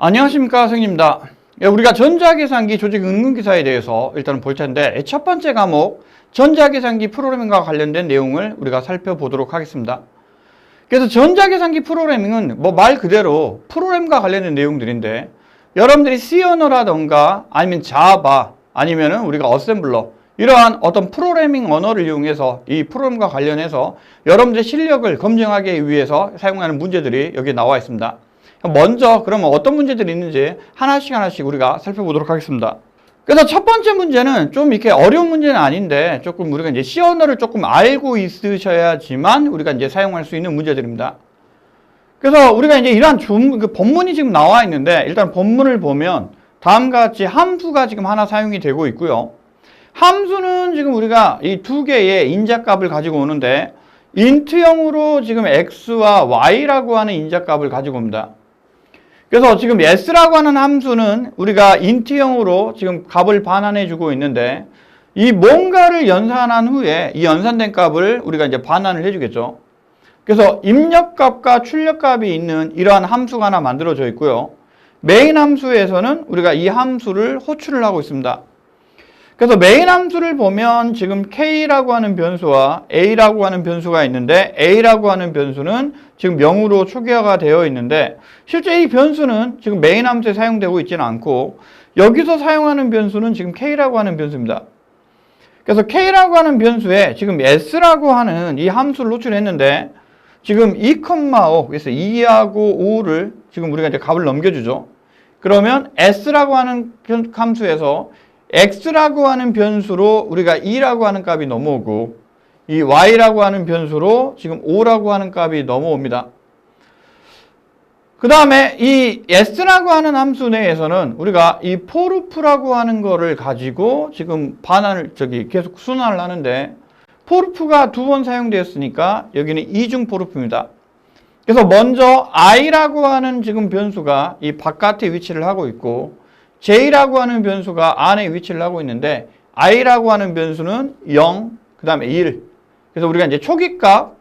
안녕하십니까, 선생님입니다. 우리가 전자계산기 조직 응용기사에 대해서 일단 볼 텐데, 첫 번째 과목 전자계산기 프로그래밍과 관련된 내용을 우리가 살펴보도록 하겠습니다. 그래서 전자계산기 프로그래밍은 말 그대로 프로그램과 관련된 내용들인데, 여러분들이 C 언어라던가 아니면 자바 아니면은 우리가 어셈블러 이러한 어떤 프로그래밍 언어를 이용해서 이 프로그램과 관련해서 여러분들의 실력을 검증하기 위해서 사용하는 문제들이 여기 나와 있습니다. 먼저 그러면 어떤 문제들이 있는지 하나씩 우리가 살펴보도록 하겠습니다. 그래서 첫 번째 문제는 좀 이렇게 어려운 문제는 아닌데 조금 우리가 이제 C 언어를 조금 알고 있으셔야지만 우리가 이제 사용할 수 있는 문제들입니다. 그래서 우리가 이제 이러한 본문이 지금 나와 있는데, 일단 본문을 보면 다음과 같이 함수가 지금 하나 사용이 되고 있고요. 함수는 지금 우리가 이 두 개의 인자값을 가지고 오는데, 인트형으로 지금 x와 y라고 하는 인자값을 가지고 옵니다. 그래서 지금 s라고 하는 함수는 우리가 인트형으로 지금 값을 반환해 주고 있는데, 이 뭔가를 연산한 후에 이 연산된 값을 우리가 이제 반환을 해 주겠죠. 그래서 입력값과 출력값이 있는 이러한 함수가 하나 만들어져 있고요. 메인 함수에서는 우리가 이 함수를 호출을 하고 있습니다. 그래서 메인 함수를 보면 지금 K라고 하는 변수와 A라고 하는 변수가 있는데, A라고 하는 변수는 지금 0으로 초기화가 되어 있는데, 실제 이 변수는 지금 메인 함수에 사용되고 있지는 않고, 여기서 사용하는 변수는 지금 K라고 하는 변수입니다. 그래서 K라고 하는 변수에 지금 S라고 하는 이 함수를 호출했는데, 지금 2,5, 그래서 2하고 5를 지금 우리가 이제 값을 넘겨주죠. 그러면 S라고 하는 함수에서 X라고 하는 변수로 우리가 2라고 하는 값이 넘어오고, 이 Y라고 하는 변수로 지금 5라고 하는 값이 넘어옵니다. 그 다음에 이 S라고 하는 함수 내에서는 우리가 이 for라고 하는 거를 가지고 지금 반환을, 계속 순환을 하는데, for가 두 번 사용되었으니까 여기는 이중 for입니다. 그래서 먼저 i라고 하는 지금 변수가 이 바깥에 위치를 하고 있고, j라고 하는 변수가 안에 위치를 하고 있는데, i라고 하는 변수는 0, 그 다음에 1. 그래서 우리가 이제 초기값,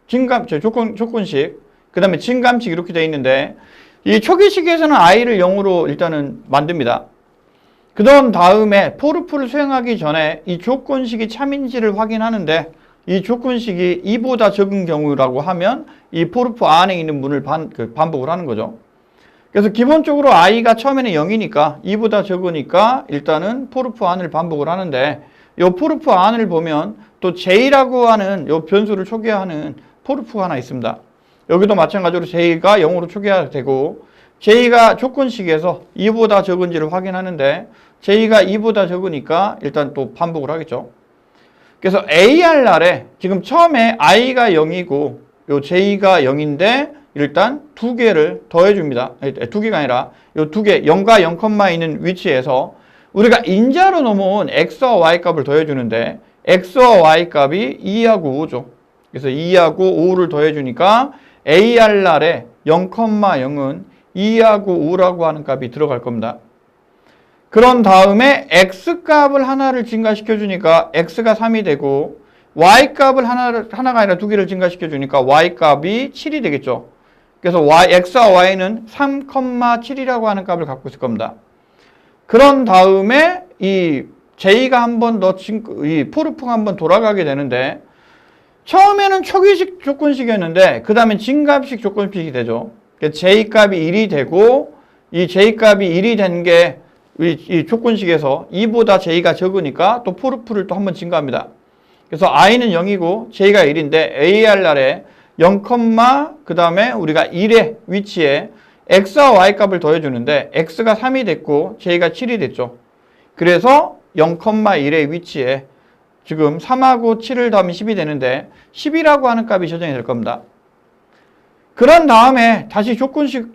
조건식, 그 다음에 진감식 이렇게 되어 있는데, 이 초기식에서는 i를 0으로 일단은 만듭니다. 그 다음에 for를 수행하기 전에 이 조건식이 참인지를 확인하는데, 이 조건식이 2보다 적은 경우라고 하면 이 for 안에 있는 문을 반복을 하는 거죠. 그래서 기본적으로 i가 처음에는 0이니까 2보다 적으니까 일단은 for 안을 반복을 하는데, 이 for 안을 보면 또 j라고 하는 이 변수를 초기화하는 for가 하나 있습니다. 여기도 마찬가지로 j가 0으로 초기화되고, j가 조건식에서 2보다 적은지를 확인하는데, j가 2보다 적으니까 일단 또 반복을 하겠죠. 그래서 AR날에 지금 처음에 i가 0이고 요 j가 0인데 일단 두 개를 더해줍니다. 두 개가 아니라 요 두 개, 0과 0, 있는 위치에서 우리가 인자로 넘어온 x와 y 값을 더해주는데, x와 y 값이 2하고 5죠. 그래서 2하고 5를 더해주니까 AR날에 0,0은 2하고 5라고 하는 값이 들어갈 겁니다. 그런 다음에 x값을 하나를 증가시켜 주니까 x가 3이 되고, y값을 하나가 아니라 두 개를 증가시켜 주니까 y값이 7이 되겠죠. 그래서 x와 y는 3,7이라고 하는 값을 갖고 있을 겁니다. 그런 다음에 이 j가 한 번 더 이 for가 한 번 돌아가게 되는데, 처음에는 초기식 조건식이었는데 그 다음에 진감식 조건식이 되죠. j값이 1이 되고, 이 j값이 1이 된 게 이 조건식에서 2보다 j가 적으니까 또 for를 또 한 번 증가합니다. 그래서 i는 0이고 j가 1인데 AR날에 0, 그 다음에 우리가 1의 위치에 x와 y 값을 더해주는데, x가 3이 됐고 j가 7이 됐죠. 그래서 0,1의 위치에 지금 3하고 7을 더하면 10이 되는데 10이라고 하는 값이 저장이 될 겁니다. 그런 다음에 다시 조건식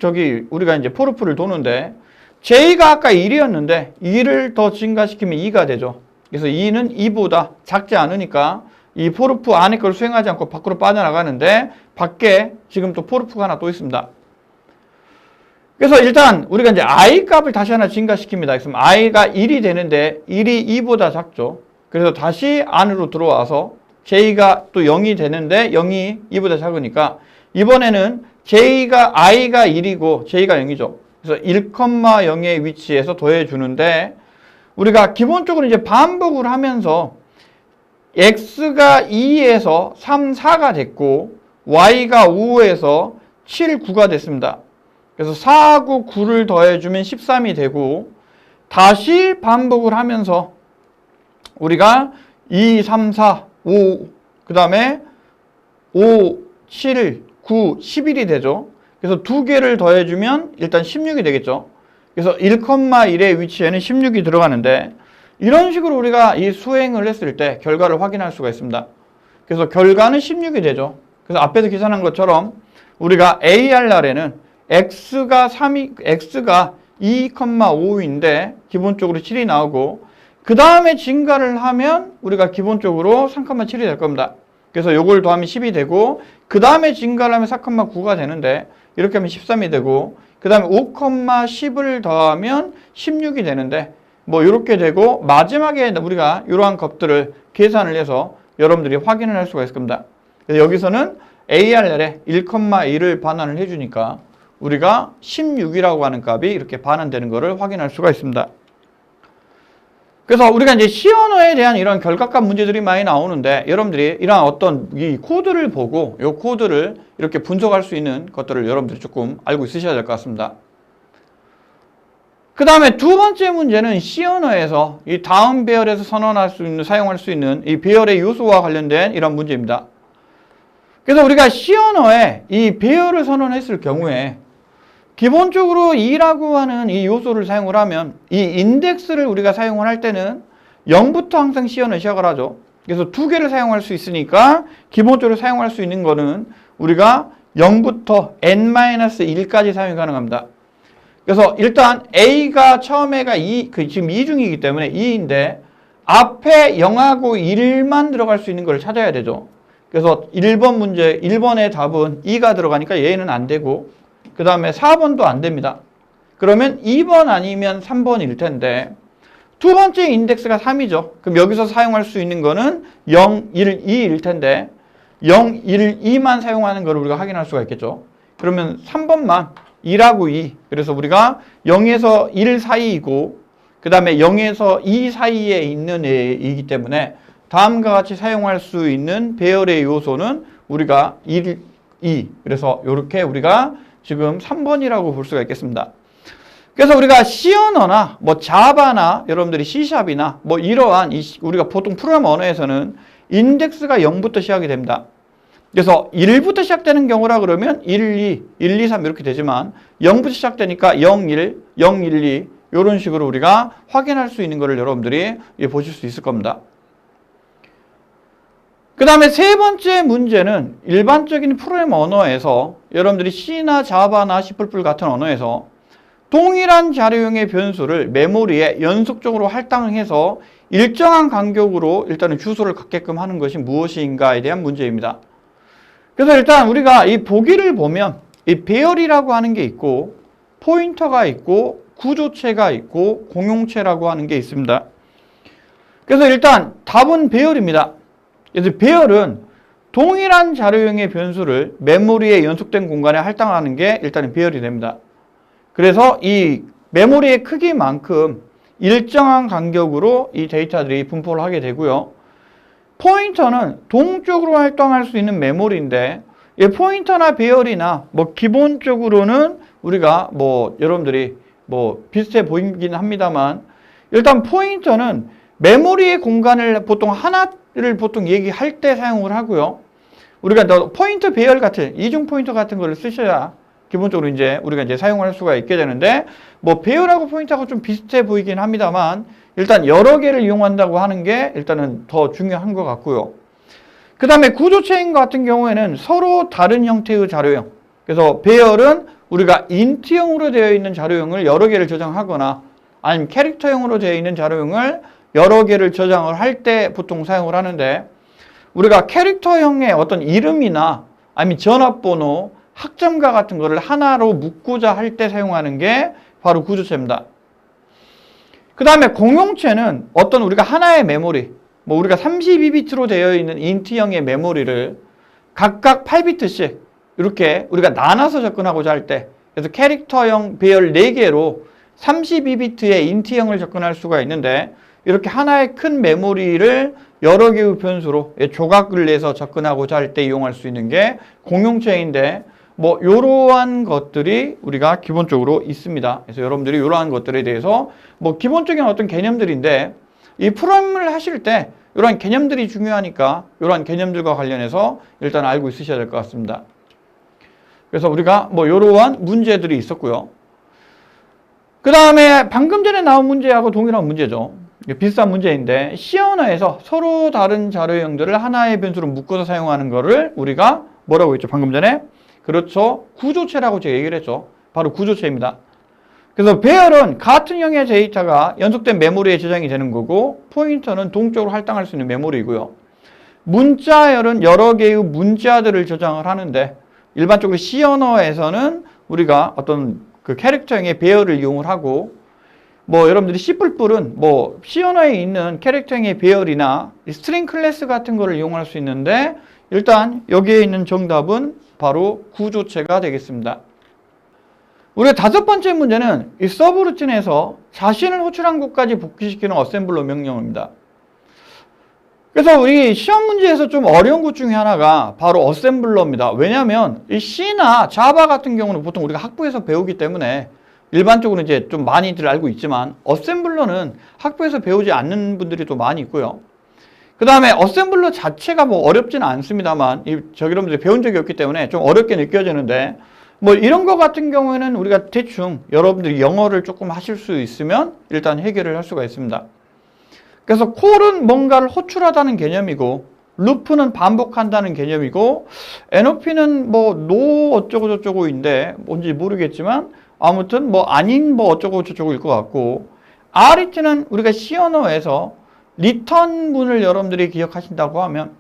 우리가 이제 for를 도는데, j가 아까 1이었는데 2를 더 증가시키면 2가 되죠. 그래서 2는 2보다 작지 않으니까 이 for 안에 걸 수행하지 않고 밖으로 빠져나가는데, 밖에 지금 또 for가 하나 또 있습니다. 그래서 일단 우리가 이제 i 값을 다시 하나 증가시킵니다. 그래서 i가 1이 되는데 1이 2보다 작죠. 그래서 다시 안으로 들어와서 j가 또 0이 되는데 0이 2보다 작으니까 이번에는 i가 1이고 j가 0이죠. 그래서 1,0의 위치에서 더해주는데 우리가 기본적으로 이제 반복을 하면서 x가 2에서 3, 4가 됐고 y가 5에서 7, 9가 됐습니다. 그래서 4하고 9를 더해주면 13이 되고 다시 반복을 하면서 우리가 2, 3, 4, 5, 그 다음에 5, 7, 9, 11이 되죠. 그래서 두 개를 더해주면 일단 16이 되겠죠. 그래서 1,1의 위치에는 16이 들어가는데 이런 식으로 우리가 이 수행을 했을 때 결과를 확인할 수가 있습니다. 그래서 결과는 16이 되죠. 그래서 앞에서 계산한 것처럼 우리가 AR날에는 x가 2,5인데 기본적으로 7이 나오고 그 다음에 증가를 하면 우리가 기본적으로 3,7이 될 겁니다. 그래서 요걸 더하면 10이 되고 그 다음에 증가를 하면 4,9가 되는데 이렇게 하면 13이 되고 그 다음에 5,10을 더하면 16이 되는데 뭐 이렇게 되고 마지막에 우리가 이러한 것들을 계산을 해서 여러분들이 확인을 할 수가 있을 겁니다. 그래서 여기서는 ARL에 1,1을 반환을 해주니까 우리가 16이라고 하는 값이 이렇게 반환되는 것을 확인할 수가 있습니다. 그래서 우리가 이제 시언어에 대한 이런 결과값 문제들이 많이 나오는데 여러분들이 이런 어떤 이 코드를 보고 이 코드를 이렇게 분석할 수 있는 것들을 여러분들이 조금 알고 있으셔야 될 것 같습니다. 그 다음에 두 번째 문제는 시언어에서 이 다음 배열에서 선언할 수 있는, 사용할 수 있는 이 배열의 요소와 관련된 이런 문제입니다. 그래서 우리가 시언어에 이 배열을 선언했을 경우에 기본적으로 2라고 하는 이 요소를 사용을 하면 이 인덱스를 우리가 사용을 할 때는 0부터 항상 시언을 시작을 하죠. 그래서 두 개를 사용할 수 있으니까 기본적으로 사용할 수 있는 거는 우리가 0부터 n-1까지 사용이 가능합니다. 그래서 일단 A가 처음에가 2, 지금 2중이기 때문에 2인데 앞에 0하고 1만 들어갈 수 있는 걸 찾아야 되죠. 그래서 1번 문제, 1번의 답은 2가 들어가니까 얘는 안 되고 그 다음에 4번도 안 됩니다. 그러면 2번 아니면 3번일 텐데 두 번째 인덱스가 3이죠. 그럼 여기서 사용할 수 있는 거는 0, 1, 2일 텐데 0, 1, 2만 사용하는 걸 우리가 확인할 수가 있겠죠. 그러면 3번만 2라고 2. 그래서 우리가 0에서 1 사이이고 그 다음에 0에서 2 사이에 있는 애이기 때문에 다음과 같이 사용할 수 있는 배열의 요소는 우리가 1, 2. 그래서 이렇게 우리가 지금 3번이라고 볼 수가 있겠습니다. 그래서 우리가 시언어나 뭐 자바나 여러분들이 C샵이나 뭐 이러한 우리가 보통 프로그래머 언어에서는 인덱스가 0부터 시작이 됩니다. 그래서 1부터 시작되는 경우라 그러면 1, 2, 1, 2, 3 이렇게 되지만 0부터 시작되니까 0, 1, 0, 1, 2 이런 식으로 우리가 확인할 수 있는 것을 여러분들이 보실 수 있을 겁니다. 그 다음에 세 번째 문제는 일반적인 프로그래머 언어에서 여러분들이 C나 자바나 C++ 같은 언어에서 동일한 자료형의 변수를 메모리에 연속적으로 할당해서 일정한 간격으로 일단은 주소를 갖게끔 하는 것이 무엇인가에 대한 문제입니다. 그래서 일단 우리가 이 보기를 보면 이 배열이라고 하는 게 있고 포인터가 있고 구조체가 있고 공용체라고 하는 게 있습니다. 그래서 일단 답은 배열입니다. 그래서 배열은 동일한 자료형의 변수를 메모리에 연속된 공간에 할당하는 게 일단은 배열이 됩니다. 그래서 이 메모리의 크기만큼 일정한 간격으로 이 데이터들이 분포를 하게 되고요. 포인터는 동적으로 활동할 수 있는 메모리인데 이 포인터나 배열이나 뭐 기본적으로는 우리가 뭐 여러분들이 뭐 비슷해 보이긴 합니다만 일단 포인터는 메모리의 공간을 보통 하나를 보통 얘기할 때 사용을 하고요. 우리가 포인터 배열 같은 이중 포인터 같은 거를 쓰셔야 기본적으로 이제 우리가 이제 사용할 수가 있게 되는데 뭐 배열하고 포인터가 좀 비슷해 보이긴 합니다만 일단 여러 개를 이용한다고 하는 게 일단은 더 중요한 것 같고요. 그 다음에 구조체인 같은 경우에는 서로 다른 형태의 자료형. 그래서 배열은 우리가 인트형으로 되어 있는 자료형을 여러 개를 저장하거나 아니면 캐릭터형으로 되어 있는 자료형을 여러 개를 저장을 할 때 보통 사용을 하는데 우리가 캐릭터형의 어떤 이름이나 아니면 전화번호, 학점과 같은 거를 하나로 묶고자 할 때 사용하는 게 바로 구조체입니다. 그 다음에 공용체는 어떤 우리가 하나의 메모리, 우리가 32비트로 되어 있는 인트형의 메모리를 각각 8비트씩 이렇게 우리가 나눠서 접근하고자 할 때, 그래서 캐릭터형 배열 4개로 32비트의 인트형을 접근할 수가 있는데, 이렇게 하나의 큰 메모리를 여러 개의 변수로 조각을 내서 접근하고자 할 때 이용할 수 있는 게 공용체인데, 뭐 이러한 것들이 우리가 기본적으로 있습니다. 그래서 여러분들이 이러한 것들에 대해서 뭐 기본적인 어떤 개념들인데, 이 프로그램을 하실 때 이러한 개념들이 중요하니까 이러한 개념들과 관련해서 일단 알고 있으셔야 될 것 같습니다. 그래서 우리가 뭐 이러한 문제들이 있었고요. 그 다음에 방금 전에 나온 문제하고 동일한 문제죠. 비슷한 문제인데, C 언어에서 서로 다른 자료형들을 하나의 변수로 묶어서 사용하는 거를 우리가 뭐라고 했죠? 방금 전에? 그렇죠. 구조체라고 제가 얘기를 했죠. 바로 구조체입니다. 그래서 배열은 같은 형의 데이터가 연속된 메모리에 저장이 되는 거고, 포인터는 동적으로 할당할 수 있는 메모리이고요. 문자열은 여러 개의 문자들을 저장을 하는데, 일반적으로 C 언어에서는 우리가 어떤 그 캐릭터형의 배열을 이용을 하고, 뭐 여러분들이 C++은 뭐 C 언어에 있는 캐릭터형의 배열이나 스트링 클래스 같은 거를 이용할 수 있는데, 일단 여기에 있는 정답은 바로 구조체가 되겠습니다. 우리가 5번째 문제는 이 서브루틴에서 자신을 호출한 곳까지 복귀시키는 어셈블러 명령어입니다. 그래서 우리 시험 문제에서 좀 어려운 것 중에 하나가 바로 어셈블러입니다. 왜냐하면 이 C나 자바 같은 경우는 보통 우리가 학부에서 배우기 때문에 일반적으로 이제 좀 많이들 알고 있지만, 어셈블러는 학부에서 배우지 않는 분들이 또 많이 있고요. 그 다음에 어셈블러 자체가 뭐 어렵지는 않습니다만, 여러분들이 배운 적이 없기 때문에 좀 어렵게 느껴지는데, 뭐 이런 거 같은 경우에는 우리가 대충 여러분들이 영어를 조금 하실 수 있으면 일단 해결을 할 수가 있습니다. 그래서 콜은 뭔가를 호출하다는 개념이고, 루프는 반복한다는 개념이고, NOP는 뭐 노 어쩌고 저쩌고인데 뭔지 모르겠지만 아무튼 뭐 아닌 뭐 어쩌고 저쩌고일 것 같고, RET는 우리가 C 언어에서 리턴문을 여러분들이 기억하신다고 하면,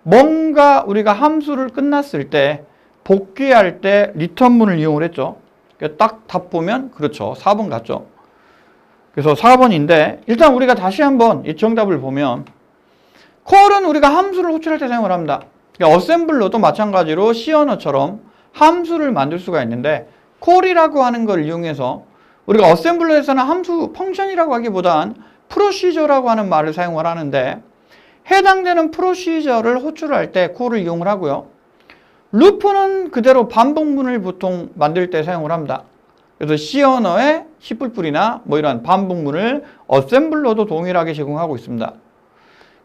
뭔가 우리가 함수를 끝났을 때 복귀할 때 리턴문을 이용을 했죠. 딱 답 보면 그렇죠. 4번 같죠. 그래서 4번인데, 일단 우리가 다시 한번 이 정답을 보면, 콜은 우리가 함수를 호출할 때 사용을 합니다. 그러니까 어셈블러도 마찬가지로 C 언어처럼 함수를 만들 수가 있는데, 콜이라고 하는 걸 이용해서 우리가 어셈블러에서는 함수 펑션이라고 하기보단 프로시저라고 하는 말을 사용을 하는데, 해당되는 프로시저를 호출할 때 콜을 이용을 하고요. 루프는 그대로 반복문을 보통 만들 때 사용을 합니다. 그래서 C 언어의 C++이나 뭐 이런 반복문을 어셈블러도 동일하게 제공하고 있습니다.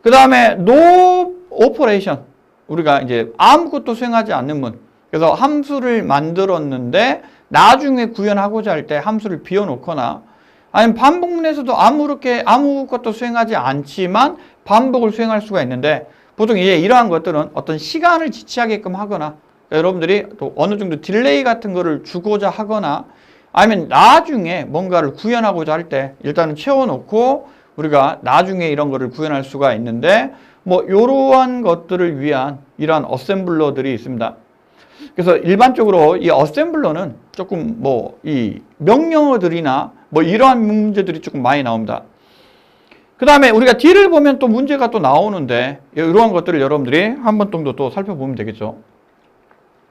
그 다음에 no operation, 우리가 이제 아무것도 수행하지 않는 문. 그래서 함수를 만들었는데 나중에 구현하고자 할 때 함수를 비워놓거나, 아니면 반복문에서도 아무것도 수행하지 않지만 반복을 수행할 수가 있는데, 보통 이제 이러한 것들은 어떤 시간을 지체하게끔 하거나, 그러니까 여러분들이 또 어느 정도 딜레이 같은 거를 주고자 하거나, 아니면 나중에 뭔가를 구현하고자 할 때 일단은 채워놓고 우리가 나중에 이런 거를 구현할 수가 있는데, 뭐 이러한 것들을 위한 이러한 어셈블러들이 있습니다. 그래서 일반적으로 이 어셈블러는 조금 뭐 이 명령어들이나 뭐 이러한 문제들이 조금 많이 나옵니다. 그 다음에 우리가 D를 보면 또 문제가 또 나오는데, 이러한 것들을 여러분들이 한 번 정도 또 살펴보면 되겠죠.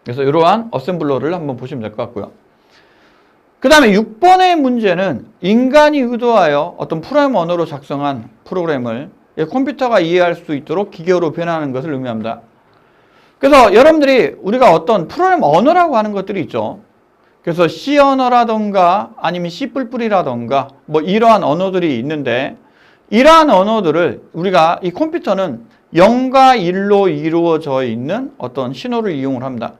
그래서 이러한 어셈블러를 한번 보시면 될 것 같고요. 그 다음에 6번의 문제는 인간이 의도하여 어떤 프로그램 언어로 작성한 프로그램을 컴퓨터가 이해할 수 있도록 기계어로 변화하는 것을 의미합니다. 그래서 여러분들이 우리가 어떤 프로그램 언어라고 하는 것들이 있죠. 그래서 C 언어라던가 아니면 C++이라던가 뭐 이러한 언어들이 있는데, 이러한 언어들을 우리가 이 컴퓨터는 0과 1로 이루어져 있는 어떤 신호를 이용을 합니다.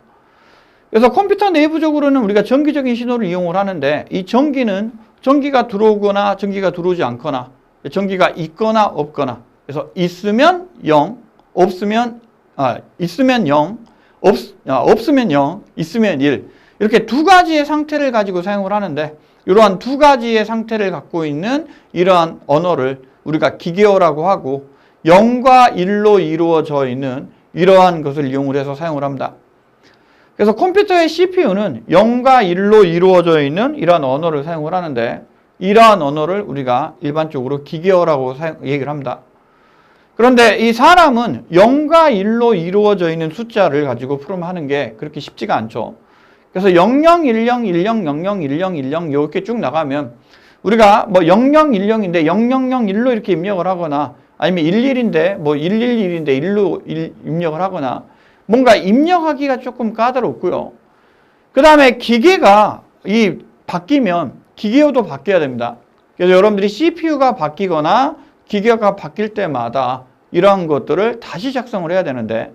그래서 컴퓨터 내부적으로는 우리가 전기적인 신호를 이용을 하는데, 이 전기가 들어오거나 전기가 들어오지 않거나, 전기가 있거나 없거나, 그래서 있으면 0, 있으면 0, 없으면 0, 있으면 1, 이렇게 두 가지의 상태를 가지고 사용을 하는데, 이러한 두 가지의 상태를 갖고 있는 이러한 언어를 우리가 기계어라고 하고, 0과 1로 이루어져 있는 이러한 것을 이용을 해서 사용을 합니다. 그래서 컴퓨터의 CPU는 0과 1로 이루어져 있는 이러한 언어를 사용을 하는데, 이러한 언어를 우리가 일반적으로 기계어라고 얘기를 합니다. 그런데 이 사람은 0과 1로 이루어져 있는 숫자를 가지고 풀음하는 게 그렇게 쉽지가 않죠. 그래서 0010, 10, 00, 10, 10 이렇게 쭉 나가면 우리가 뭐 0010인데 0001로 이렇게 입력을 하거나 아니면 11인데 뭐 111인데 1로 입력을 하거나 뭔가 입력하기가 조금 까다롭고요. 그 다음에 기계가 바뀌면 기계도 바뀌어야 됩니다. 그래서 여러분들이 CPU가 바뀌거나 기계가 바뀔 때마다 이러한 것들을 다시 작성을 해야 되는데,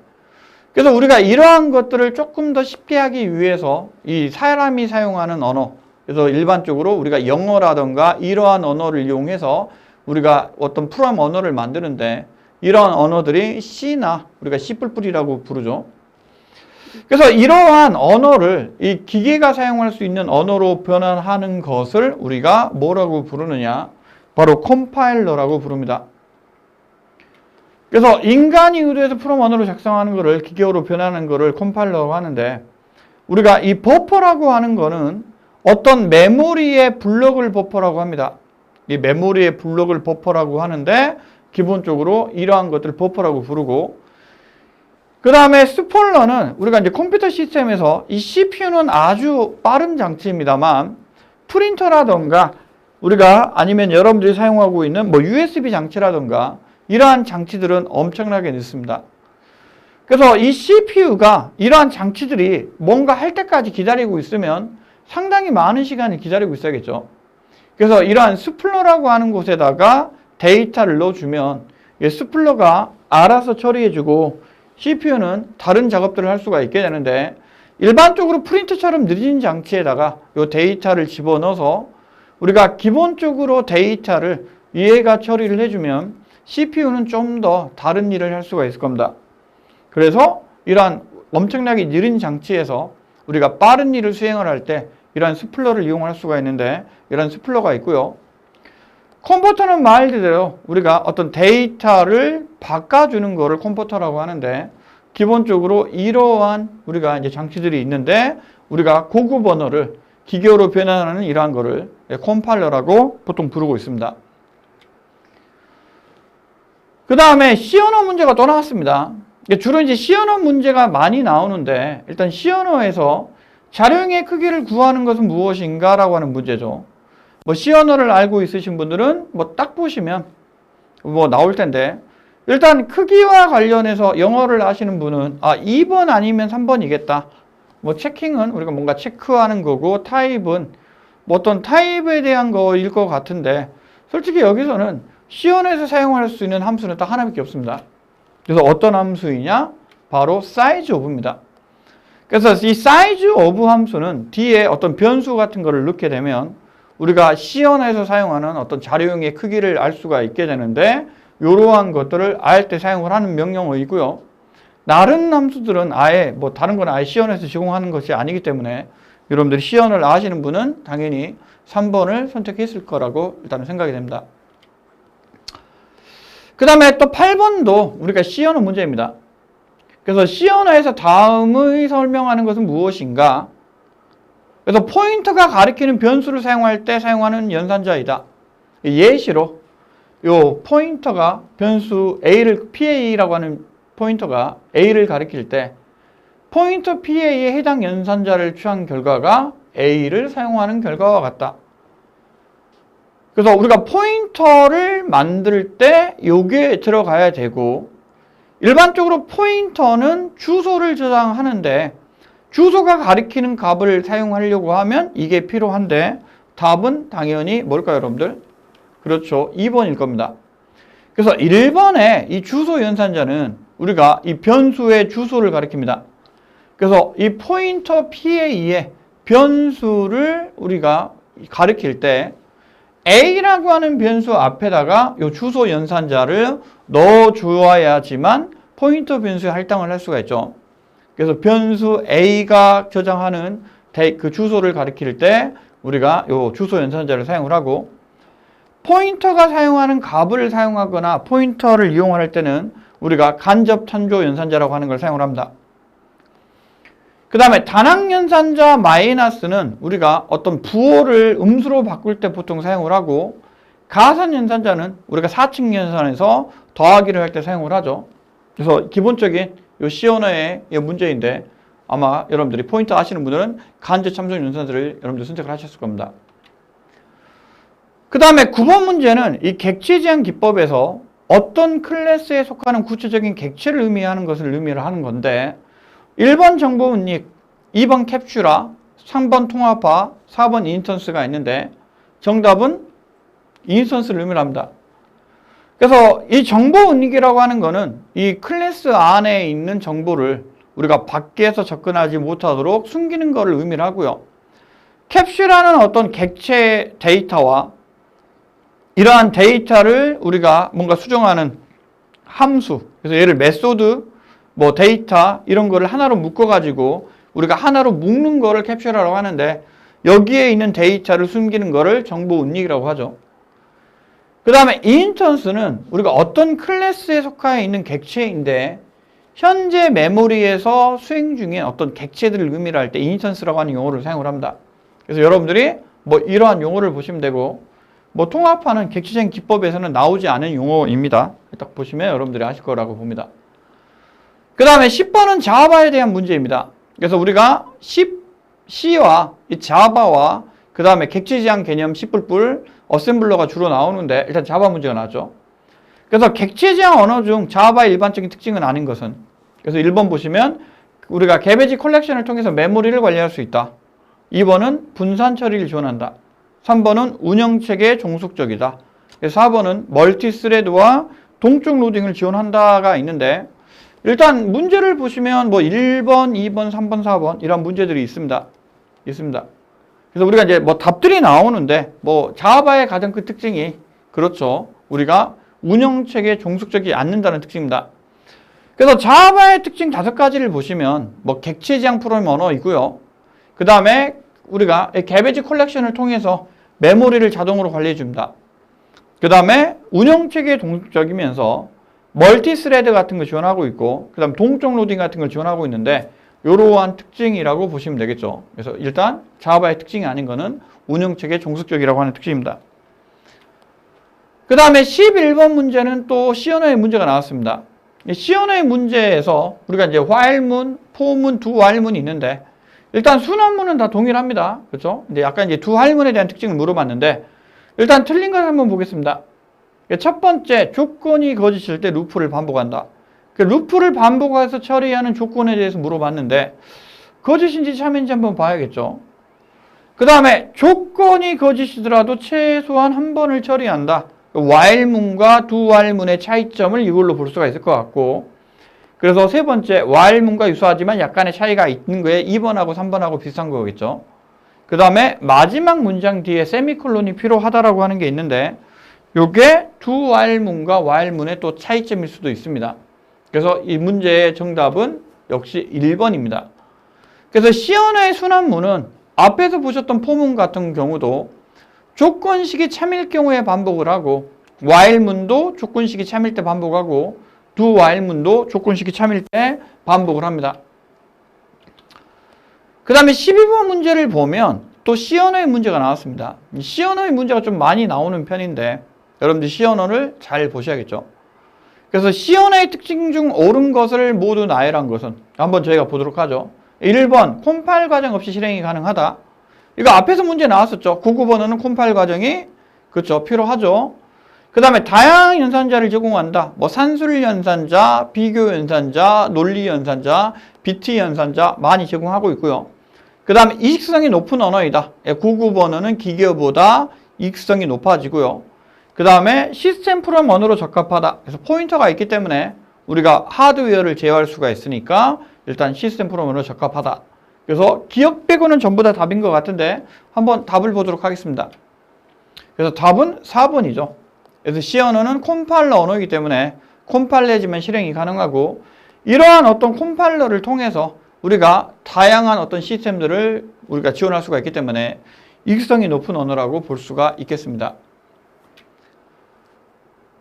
그래서 우리가 이러한 것들을 조금 더 쉽게 하기 위해서 이 사람이 사용하는 언어, 그래서 일반적으로 우리가 영어라든가 이러한 언어를 이용해서 우리가 어떤 프로그램 언어를 만드는데, 이러한 언어들이 C나 우리가 C++이라고 부르죠. 그래서 이러한 언어를 이 기계가 사용할 수 있는 언어로 변환하는 것을 우리가 뭐라고 부르느냐? 바로 컴파일러라고 부릅니다. 그래서 인간이 의도해서 프로그램 언어로 작성하는 것을 기계어로 변하는 것을 컴파일러라고 하는데, 우리가 이 버퍼라고 하는 거는 어떤 메모리의 블록을 버퍼라고 합니다. 이 메모리의 블록을 버퍼라고 하는데, 기본적으로 이러한 것들을 버퍼라고 부르고, 그 다음에 스포일러는 우리가 이제 컴퓨터 시스템에서 이 CPU는 아주 빠른 장치입니다만, 프린터라던가 우리가 아니면 여러분들이 사용하고 있는 뭐 USB 장치라던가 이러한 장치들은 엄청나게 늦습니다. 그래서 이 CPU가 이러한 장치들이 뭔가 할 때까지 기다리고 있으면 상당히 많은 시간을 기다리고 있어야겠죠. 그래서 이러한 스플러라고 하는 곳에다가 데이터를 넣어주면 이 스플러가 알아서 처리해주고 CPU는 다른 작업들을 할 수가 있게 되는데, 일반적으로 프린터처럼 느린 장치에다가 이 데이터를 집어넣어서 우리가 기본적으로 데이터를 얘가 처리를 해주면 CPU는 좀 더 다른 일을 할 수가 있을 겁니다. 그래서 이러한 엄청나게 느린 장치에서 우리가 빠른 일을 수행을 할 때 이러한 스플러를 이용할 수가 있는데, 이러한 스플러가 있고요. 컴포터는 말 그대로 우리가 어떤 데이터를 바꿔주는 거를 컴포터라고 하는데, 기본적으로 이러한 우리가 이제 장치들이 있는데, 우리가 고급 언어를 기계어로 변환하는 이러한 거를 컴파일러라고 보통 부르고 있습니다. 그 다음에 C 언어 문제가 또 나왔습니다. 주로 이제 C 언어 문제가 많이 나오는데, 일단 C 언어에서 자료형의 크기를 구하는 것은 무엇인가 라고 하는 문제죠. 뭐 C 언어를 알고 있으신 분들은 뭐 딱 보시면 뭐 나올 텐데, 일단 크기와 관련해서 영어를 아시는 분은 2번 아니면 3번이겠다. 뭐 체킹은 우리가 뭔가 체크하는 거고, 타입은 뭐 어떤 타입에 대한 거일 것 같은데, 솔직히 여기서는 C 언어에서 사용할 수 있는 함수는 딱 하나밖에 없습니다. 그래서 어떤 함수이냐? 바로 size of입니다. 그래서 이 size of 함수는 뒤에 어떤 변수 같은 거를 넣게 되면 우리가 C 언어에서 사용하는 어떤 자료형의 크기를 알 수가 있게 되는데, 이러한 것들을 알 때 사용을 하는 명령어이고요. 다른 함수들은 아예 뭐 다른 건 아예 C 언어에서 제공하는 것이 아니기 때문에 여러분들이 C 언어를 아시는 분은 당연히 3번을 선택했을 거라고 일단은 생각이 됩니다. 그 다음에 또 8번도 우리가 C 언어 문제입니다. 그래서 C 언어에서 다음의 설명하는 것은 무엇인가? 그래서 포인터가 가리키는 변수를 사용할 때 사용하는 연산자이다. 예시로 요 포인터가 변수 A를 PA라고 하는 포인터가 A를 가리킬 때 포인터 PA에 해당 연산자를 취한 결과가 A를 사용하는 결과와 같다. 그래서 우리가 포인터를 만들 때 요게 들어가야 되고, 일반적으로 포인터는 주소를 저장하는데 주소가 가리키는 값을 사용하려고 하면 이게 필요한데, 답은 당연히 뭘까요, 여러분들? 그렇죠, 2번일 겁니다. 그래서 1번에 이 주소 연산자는 우리가 이 변수의 주소를 가리킵니다. 그래서 이 포인터 PA의 변수를 우리가 가리킬 때 A라고 하는 변수 앞에다가 이 주소 연산자를 넣어주어야지만 포인터 변수에 할당을 할 수가 있죠. 그래서 변수 A가 저장하는 그 주소를 가리킬 때 우리가 이 주소 연산자를 사용을 하고, 포인터가 사용하는 값을 사용하거나 포인터를 이용할 때는 우리가 간접 참조 연산자라고 하는 걸 사용을 합니다. 그 다음에 단항 연산자 마이너스는 우리가 어떤 부호를 음수로 바꿀 때 보통 사용을 하고, 가산 연산자는 우리가 4층 연산에서 더하기를 할 때 사용을 하죠. 그래서 기본적인 요 C 언어의 문제인데 아마 여러분들이 포인트 아시는 분들은 간접 참석 연산들을 여러분들 선택을 하셨을 겁니다. 그 다음에 9번 문제는 이 객체 지향 기법에서 어떤 클래스에 속하는 구체적인 객체를 의미하는 것을 의미를 하는 건데 1번 정보 운익, 2번 캡슐화, 3번 통합화, 4번 인스턴스가 있는데 정답은 인스턴스를 의미를 합니다. 그래서 이 정보 운익이라고 하는 거는 이 클래스 안에 있는 정보를 우리가 밖에서 접근하지 못하도록 숨기는 것을 의미를 하고요. 캡슐화는 어떤 객체 데이터와 이러한 데이터를 우리가 뭔가 수정하는 함수, 그래서 얘를 메소드, 뭐 데이터 이런 거를 하나로 묶어가지고 우리가 하나로 묶는 거를 캡슐화라고 하는데 여기에 있는 데이터를 숨기는 거를 정보 운익이라고 하죠. 그 다음에 인스턴스는 우리가 어떤 클래스에 속하여 있는 객체인데 현재 메모리에서 수행 중인 어떤 객체들을 의미를 할 때 인스턴스라고 하는 용어를 사용을 합니다. 그래서 여러분들이 뭐 이러한 용어를 보시면 되고 뭐 통합하는 객체적인 기법에서는 나오지 않은 용어입니다. 딱 보시면 여러분들이 아실 거라고 봅니다. 그 다음에 10번은 자바에 대한 문제입니다. 그래서 우리가 C와 이 자바와 그 다음에 객체 지향 개념 C++, 어셈블러가 주로 나오는데 일단 자바 문제가 나왔죠. 그래서 객체 지향 언어 중 자바의 일반적인 특징은 아닌 것은 그래서 1번 보시면 우리가 개베지 컬렉션을 통해서 메모리를 관리할 수 있다. 2번은 분산 처리를 지원한다. 3번은 운영체계 종속적이다. 4번은 멀티스레드와 동적 로딩을 지원한다가 있는데 일단 문제를 보시면 뭐 1번, 2번, 3번, 4번 이런 문제들이 있습니다. 그래서 우리가 이제 뭐 답들이 나오는데 뭐 자바의 가장 큰 특징이 그렇죠. 우리가 운영체계에 종속적이지 않는다는 특징입니다. 그래서 자바의 특징 5가지를 보시면 뭐 객체 지향 프로그램 언어이고요. 그 다음에 우리가 개베지 컬렉션을 통해서 메모리를 자동으로 관리해 줍니다. 그 다음에 운영체계에 동적이면서 멀티스레드 같은 거 지원하고 있고 그 다음 동적 로딩 같은 걸 지원하고 있는데 이러한 특징이라고 보시면 되겠죠. 그래서 일단 자바의 특징이 아닌 거는 운영체계 종속적이라고 하는 특징입니다. 그 다음에 11번 문제는 또 C 언어의 문제가 나왔습니다. C 언어의 문제에서 우리가 이제 while문, for문, do while문이 있는데 일단 순환문은 다 동일합니다. 그렇죠? 근데 약간 이제 do while문에 대한 특징을 물어봤는데 일단 틀린 걸 한번 보겠습니다. 첫 번째, 조건이 거짓일 때 루프를 반복한다. 루프를 반복해서 처리하는 조건에 대해서 물어봤는데 거짓인지 참인지 한번 봐야겠죠. 그 다음에 조건이 거짓이더라도 최소한 한 번을 처리한다. while문과 do while문의 차이점을 이걸로 볼 수가 있을 것 같고 그래서 세 번째, while문과 유사하지만 약간의 차이가 있는 거에 2번하고 3번하고 비슷한 거겠죠. 그 다음에 마지막 문장 뒤에 세미콜론이 필요하다라고 하는 게 있는데 요게 do while문과 while문의 또 차이점일 수도 있습니다. 그래서 이 문제의 정답은 역시 1번입니다. 그래서 C 언어의 순환문은 앞에서 보셨던 포문 같은 경우도 조건식이 참일 경우에 반복을 하고 while문도 조건식이 참일 때 반복하고 do while문도 조건식이 참일 때 반복을 합니다. 그 다음에 12번 문제를 보면 또 C 언어의 문제가 나왔습니다. C 언어의 문제가 좀 많이 나오는 편인데 여러분들 C 언어를 잘 보셔야겠죠. 그래서 C 언어의 특징 중 옳은 것을 모두 나열한 것은 한번 저희가 보도록 하죠. 1번 콤파일 과정 없이 실행이 가능하다. 이거 앞에서 문제 나왔었죠. 99번은 콤파일 과정이 그렇죠 필요하죠. 그 다음에 다양한 연산자를 제공한다. 뭐 산술 연산자, 비교 연산자, 논리 연산자, 비트 연산자 많이 제공하고 있고요. 그 다음에 이식성이 높은 언어이다. 99번은 기계어보다 이식성이 높아지고요. 그 다음에 시스템 프로그램 언어로 적합하다. 그래서 포인터가 있기 때문에 우리가 하드웨어를 제어할 수가 있으니까 일단 시스템 프로그램 언어로 적합하다. 그래서 기억 빼고는 전부 다 답인 것 같은데 한번 답을 보도록 하겠습니다. 그래서 답은 4번이죠. 그래서 C 언어는 콤파일러 언어이기 때문에 콤파일러지만 실행이 가능하고 이러한 어떤 콤파일러를 통해서 우리가 다양한 어떤 시스템들을 우리가 지원할 수가 있기 때문에 익성이 높은 언어라고 볼 수가 있겠습니다.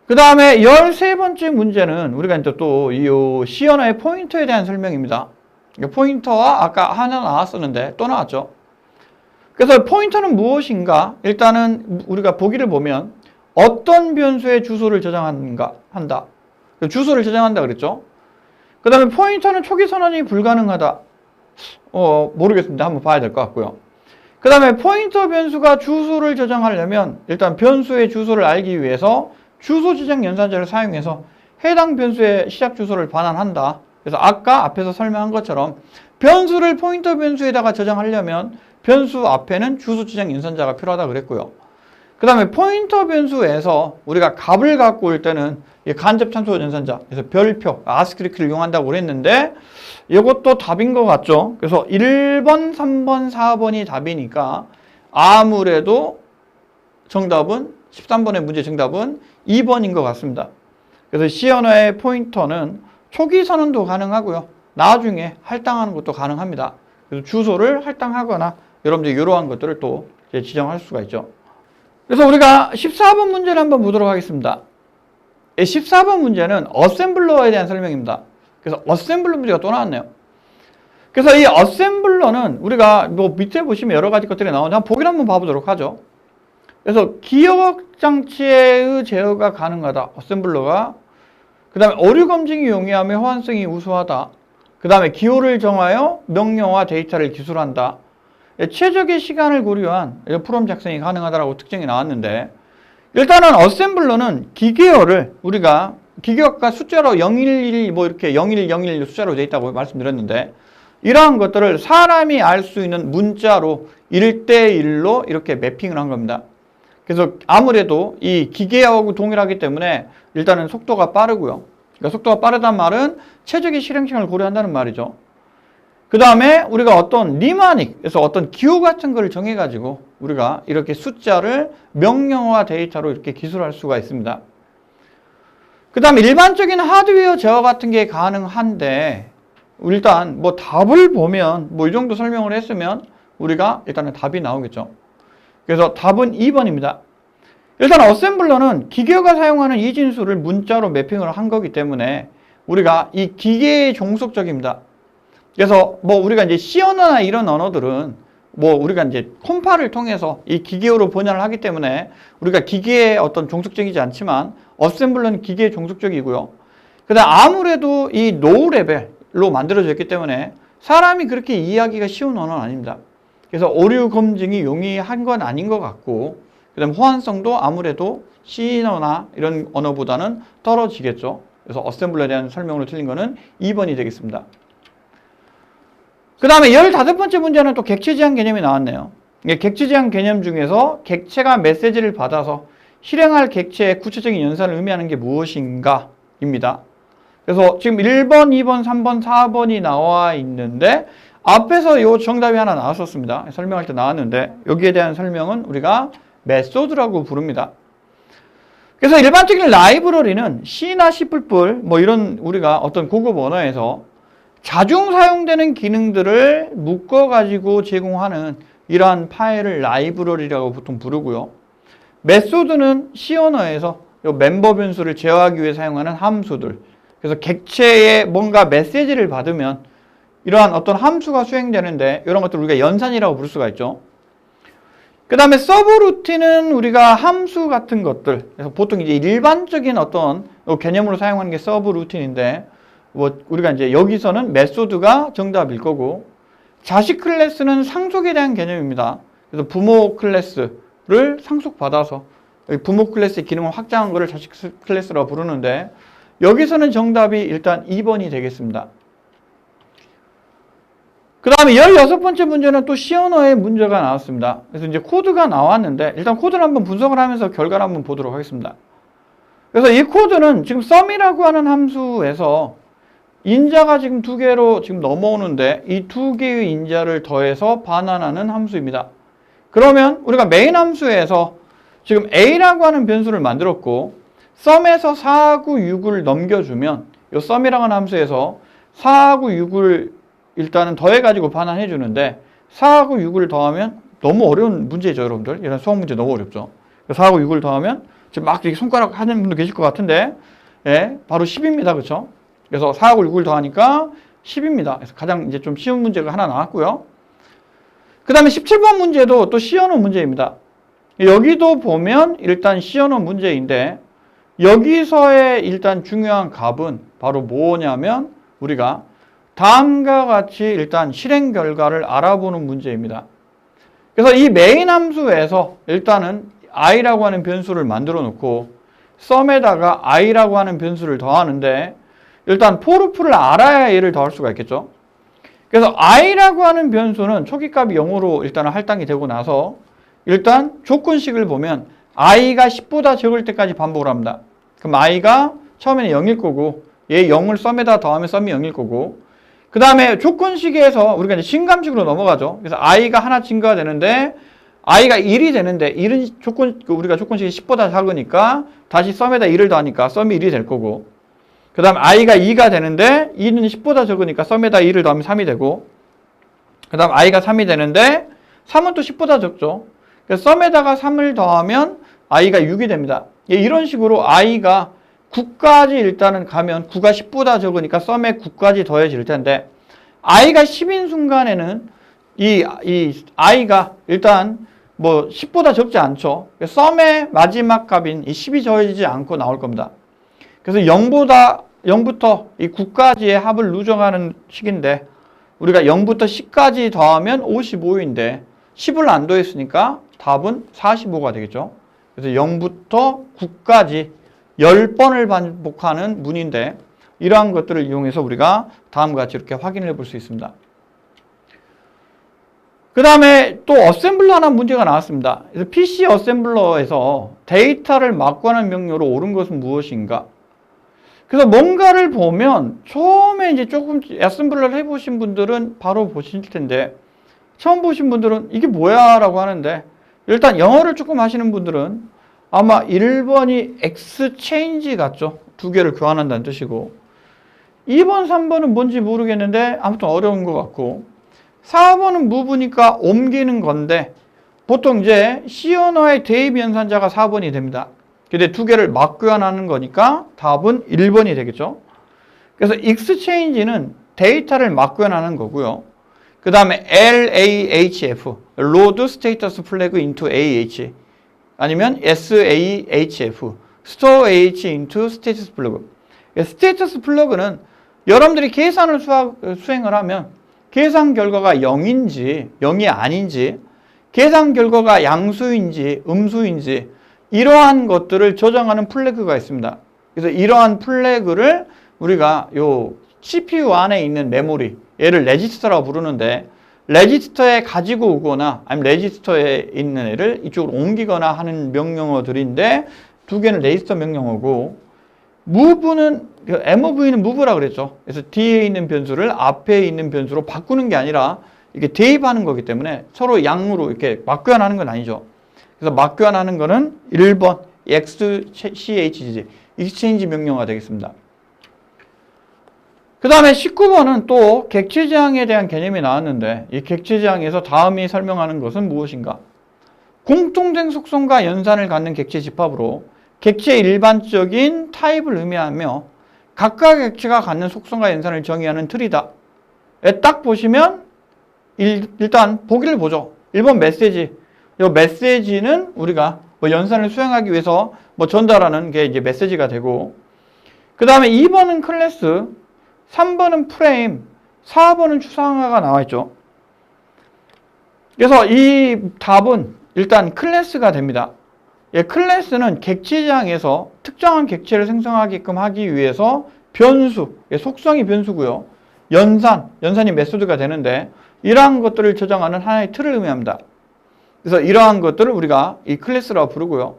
그 다음에 13번째 문제는 우리가 이제 또 이 C 언어의 포인터에 대한 설명입니다. 포인터와 아까 하나 나왔었는데 또 나왔죠. 그래서 포인터는 무엇인가? 일단은 우리가 보기를 보면 어떤 변수의 주소를 저장한다. 주소를 저장한다 그랬죠. 그 다음에 포인터는 초기 선언이 불가능하다. 모르겠습니다. 한번 봐야 될 것 같고요. 그 다음에 포인터 변수가 주소를 저장하려면 일단 변수의 주소를 알기 위해서 주소 지정 연산자를 사용해서 해당 변수의 시작 주소를 반환한다. 그래서 아까 앞에서 설명한 것처럼 변수를 포인터 변수에다가 저장하려면 변수 앞에는 주소 지정 연산자가 필요하다 그랬고요. 그 다음에 포인터 변수에서 우리가 값을 갖고 올 때는 간접 참수 연산자, 그래서 별표, 아스크리크를 이용한다고 그랬는데 이것도 답인 것 같죠? 그래서 1번, 3번, 4번이 답이니까 아무래도 정답은 13번의 문제 정답은 2번인 것 같습니다. 그래서 C 언어의 포인터는 초기 선언도 가능하고요. 나중에 할당하는 것도 가능합니다. 그래서 주소를 할당하거나 여러분들 이러한 것들을 또 지정할 수가 있죠. 그래서 우리가 14번 문제를 한번 보도록 하겠습니다. 14번 문제는 어셈블러에 대한 설명입니다. 그래서 어셈블러 문제가 또 나왔네요. 그래서 이 어셈블러는 우리가 뭐 밑에 보시면 여러 가지 것들이 나오는데 한번 보기를 한번 봐보도록 하죠. 그래서 기억 장치의 제어가 가능하다. 어셈블러가. 그 다음에 오류 검증이 용이하며 호환성이 우수하다. 그 다음에 기호를 정하여 명령어와 데이터를 기술한다. 최적의 시간을 고려한 프롬 작성이 가능하다라고 특징이 나왔는데 일단은 어셈블러는 기계어를 우리가 기계어가 숫자로 011 뭐 이렇게 0101 숫자로 되어 있다고 말씀드렸는데 이러한 것들을 사람이 알 수 있는 문자로 1대1로 이렇게 매핑을 한 겁니다. 그래서 아무래도 이 기계어하고 동일하기 때문에 일단은 속도가 빠르고요. 그러니까 속도가 빠르다는 말은 최적의 실행 시간을 고려한다는 말이죠. 그 다음에 우리가 어떤 니마닉, 그래서 어떤 기호 같은 걸 정해가지고 우리가 이렇게 숫자를 명령어와 데이터로 이렇게 기술할 수가 있습니다. 그 다음에 일반적인 하드웨어 제어 같은 게 가능한데 일단 뭐 답을 보면 뭐 이 정도 설명을 했으면 우리가 일단은 답이 나오겠죠. 그래서 답은 2번입니다. 일단 어셈블러는 기계가 사용하는 이 진수를 문자로 매핑을 한 거기 때문에 우리가 이 기계의 종속적입니다. 그래서 뭐 우리가 이제 C 언어나 이런 언어들은 뭐 우리가 이제 콤파를 통해서 이 기계어로 번역을 하기 때문에 우리가 기계의 어떤 종속적이지 않지만 어셈블러는 기계의 종속적이고요. 그다음 아무래도 이 로우 레벨로 만들어졌기 때문에 사람이 그렇게 이해하기가 쉬운 언어는 아닙니다. 그래서 오류 검증이 용이한 건 아닌 것 같고 그다음 호환성도 아무래도 C 언어나 이런 언어보다는 떨어지겠죠. 그래서 어셈블러에 대한 설명으로 틀린 거는 2번이 되겠습니다. 그 다음에 15번째 문제는 또 객체 지향 개념이 나왔네요. 객체 지향 개념 중에서 객체가 메시지를 받아서 실행할 객체의 구체적인 연산을 의미하는 게 무엇인가 입니다. 그래서 지금 1번, 2번, 3번, 4번이 나와 있는데 앞에서 이 정답이 하나 나왔었습니다. 설명할 때 나왔는데 여기에 대한 설명은 우리가 메소드라고 부릅니다. 그래서 일반적인 라이브러리는 C나 C++ 뭐 이런 우리가 어떤 고급 언어에서 자중 사용되는 기능들을 묶어가지고 제공하는 이러한 파일을 라이브러리라고 보통 부르고요. 메소드는 C 언어에서 멤버 변수를 제어하기 위해 사용하는 함수들. 그래서 객체에 뭔가 메시지를 받으면 이러한 어떤 함수가 수행되는데 이런 것들 우리가 연산이라고 부를 수가 있죠. 그 다음에 서브루틴은 우리가 함수 같은 것들. 그래서 보통 이제 일반적인 어떤 개념으로 사용하는 게 서브루틴인데 뭐 우리가 이제 여기서는 메소드가 정답일 거고 자식 클래스는 상속에 대한 개념입니다. 그래서 부모 클래스를 상속받아서 부모 클래스의 기능을 확장한 거를 자식 클래스라고 부르는데 여기서는 정답이 일단 2번이 되겠습니다. 그 다음에 16번째 문제는 또 C 언어의 문제가 나왔습니다. 그래서 이제 코드가 나왔는데 일단 코드를 한번 분석을 하면서 결과를 한번 보도록 하겠습니다. 그래서 이 코드는 지금 sum이라고 하는 함수에서 인자가 지금 2개로 지금 넘어오는데 이 2개의 인자를 더해서 반환하는 함수입니다. 그러면 우리가 메인 함수에서 지금 A라고 하는 변수를 만들었고 sum에서 4하고 6을 넘겨주면 이 sum이라고 하는 함수에서 4하고 6을 일단은 더해가지고 반환해 주는데 4하고 6을 더하면 너무 어려운 문제죠, 여러분들. 이런 수학 문제 너무 어렵죠. 4하고 6을 더하면 지금 막 이렇게 손가락 하는 분도 계실 것 같은데 예, 바로 10입니다. 그렇죠? 그래서 4하고 6을 더하니까 10입니다. 그래서 가장 이제 좀 쉬운 문제가 하나 나왔고요. 그 다음에 17번 문제도 또 C 언어 문제입니다. 여기도 보면 일단 C 언어 문제인데 여기서의 일단 중요한 값은 바로 뭐냐면 우리가 다음과 같이 일단 실행 결과를 알아보는 문제입니다. 그래서 이 메인 함수에서 일단은 i라고 하는 변수를 만들어 놓고 sum에다가 i라고 하는 변수를 더하는데 일단 for를 알아야 얘를 더할 수가 있겠죠. 그래서 i라고 하는 변수는 초기값이 0으로 일단 할당이 되고 나서 일단 조건식을 보면 i가 10보다 적을 때까지 반복을 합니다. 그럼 i가 처음에는 0일 거고 얘 0을 sum에다 더하면 sum이 0일 거고 그 다음에 조건식에서 우리가 이제 증감식으로 넘어가죠. 그래서 i가 하나 증가가 되는데 i가 1이 되는데 1은 우리가 조건식이 10보다 작으니까 다시 sum에다 1을 더하니까 sum이 1이 될 거고 그 다음 i가 2가 되는데 2는 10보다 적으니까 sum에다 2를 더하면 3이 되고 그 다음 i가 3이 되는데 3은 또 10보다 적죠. 그래서 sum에다가 3을 더하면 i가 6이 됩니다. 이런 식으로 i가 9까지 일단은 가면 9가 10보다 적으니까 sum에 9까지 더해질 텐데 i가 10인 순간에는 이 i가 일단 뭐 10보다 적지 않죠. sum의 마지막 값인 이 10이 더해지지 않고 나올 겁니다. 그래서 0부터 이 9까지의 합을 누적하는 식인데 우리가 0부터 10까지 더하면 55인데 10을 안 더했으니까 답은 45가 되겠죠. 그래서 0부터 9까지 10번을 반복하는 문인데 이러한 것들을 이용해서 우리가 다음과 같이 이렇게 확인을 해볼 수 있습니다. 그 다음에 또 어셈블러 하나 문제가 나왔습니다. 그래서 PC 어셈블러에서 데이터를 막고하는 명령으로 옳은 것은 무엇인가? 그래서 뭔가를 보면 처음에 이제 조금 어셈블러를 해보신 분들은 바로 보실 텐데 처음 보신 분들은 이게 뭐야? 라고 하는데 일단 영어를 조금 하시는 분들은 아마 1번이 exchange 같죠? 두 개를 교환한다는 뜻이고 2번, 3번은 뭔지 모르겠는데 아무튼 어려운 것 같고 4번은 move니까 옮기는 건데 보통 이제 C 언어의 대입 연산자가 4번이 됩니다. 근데 두 개를 맞교환하는 거니까 답은 1번이 되겠죠. 그래서 exchange는 데이터를 맞교환하는 거고요. 그 다음에 LAHF, Load Status Flag into AH 아니면 SAHF, Store AH into Status Flag. 스테이터스 플러그는 여러분들이 계산을 수행을 하면 계산 결과가 0인지 0이 아닌지 계산 결과가 양수인지 음수인지 이러한 것들을 저장하는 플래그가 있습니다. 그래서 이러한 플래그를 우리가 요 CPU 안에 있는 메모리 얘를 레지스터라고 부르는데 레지스터에 가지고 오거나 아니면 레지스터에 있는 애를 이쪽으로 옮기거나 하는 명령어들인데 두 개는 레지스터 명령어고 move는 mov는 move라고 그랬죠. 그래서 뒤에 있는 변수를 앞에 있는 변수로 바꾸는 게 아니라 이렇게 대입하는 거기 때문에 서로 양으로 이렇게 맞교환하는 건 아니죠. 그래서 맞교환하는 거는 1번 XCHG exchange 명령어가 되겠습니다. 그 다음에 19번은 또 객체지향에 대한 개념이 나왔는데 이 객체지향에서 다음이 설명하는 것은 무엇인가? 공통된 속성과 연산을 갖는 객체 집합으로 객체의 일반적인 타입을 의미하며 각각의 객체가 갖는 속성과 연산을 정의하는 틀이다. 딱 보시면 일단 보기를 보죠. 1번 메시지. 이 메시지는 우리가 뭐 연산을 수행하기 위해서 뭐 전달하는 게 이제 메시지가 되고 그 다음에 2번은 클래스 3번은 프레임, 4번은 추상화가 나와 있죠. 그래서 이 답은 일단 클래스가 됩니다. 예, 클래스는 객체지향에서 특정한 객체를 생성하게끔 하기 위해서 변수, 예, 속성이 변수고요. 연산이 메소드가 되는데 이러한 것들을 저장하는 하나의 틀을 의미합니다. 그래서 이러한 것들을 우리가 이 클래스라고 부르고요.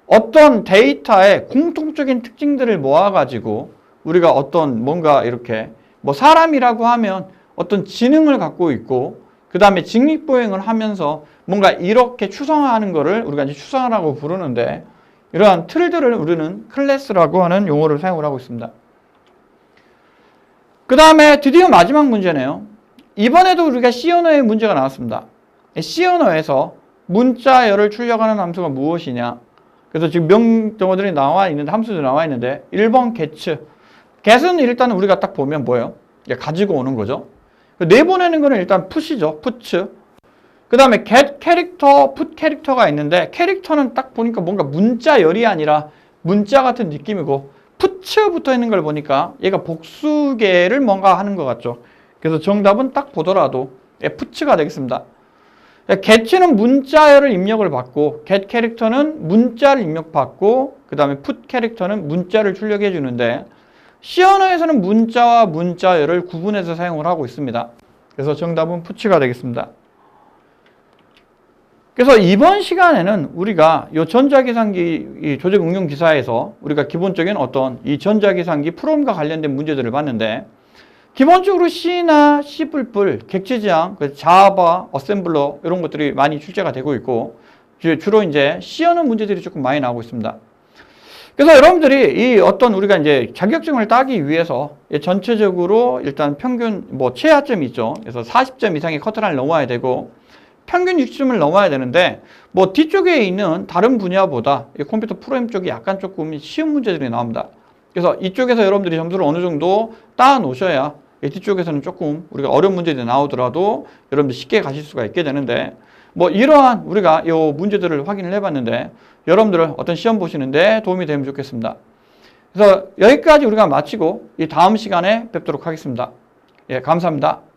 어떤 데이터의 공통적인 특징들을 모아가지고 우리가 어떤 뭔가 이렇게 뭐 사람이라고 하면 어떤 지능을 갖고 있고 그 다음에 직립보행을 하면서 뭔가 이렇게 추상화하는 거를 우리가 이제 추상화라고 부르는데 이러한 틀들을 우리는 클래스라고 하는 용어를 사용을 하고 있습니다. 그 다음에 드디어 마지막 문제네요. 이번에도 우리가 C 언어의 문제가 나왔습니다. C 언어에서 문자열을 출력하는 함수가 무엇이냐? 그래서 지금 명정어들이 나와 있는데 함수들이 나와 있는데 1번 get. get은 일단 우리가 딱 보면 뭐예요? 가지고 오는 거죠. 내보내는 거는 일단 put이죠. put. 그 다음에 get 캐릭터, put 캐릭터가 있는데 캐릭터는 딱 보니까 뭔가 문자열이 아니라 문자 같은 느낌이고 put 붙어 있는 걸 보니까 얘가 복수계를 뭔가 하는 것 같죠. 그래서 정답은 딱 보더라도 put가 되겠습니다. get는 문자열을 입력을 받고 get 캐릭터는 문자를 입력받고 그 다음에 put 캐릭터는 문자를 출력해 주는데 C 언어에서는 문자와 문자열을 구분해서 사용을 하고 있습니다. 그래서 정답은 put가 되겠습니다. 그래서 이번 시간에는 우리가 이 전자계산기 조직 응용 기사에서 우리가 기본적인 어떤 이 전자계산기 프로그램과 관련된 문제들을 봤는데 기본적으로 C나 C++, 객체지향, 자바, 어셈블러 이런 것들이 많이 출제가 되고 있고 주로 이제 C 언어 문제들이 조금 많이 나오고 있습니다. 그래서 여러분들이 이 어떤 우리가 이제 자격증을 따기 위해서 전체적으로 일단 평균 최하점이 있죠. 그래서 40점 이상의 커트라인을 넘어야 되고 평균 60점을 넘어야 되는데 뒤쪽에 있는 다른 분야보다 이 컴퓨터 프로그램 쪽이 약간 조금 쉬운 문제들이 나옵니다. 그래서 이쪽에서 여러분들이 점수를 어느 정도 따 놓으셔야 뒤쪽에서는 조금 우리가 어려운 문제들이 나오더라도 여러분들 쉽게 가실 수가 있게 되는데 이러한 우리가 이 문제들을 확인을 해봤는데 여러분들은 어떤 시험 보시는데 도움이 되면 좋겠습니다. 그래서 여기까지 우리가 마치고 이 다음 시간에 뵙도록 하겠습니다. 예, 감사합니다.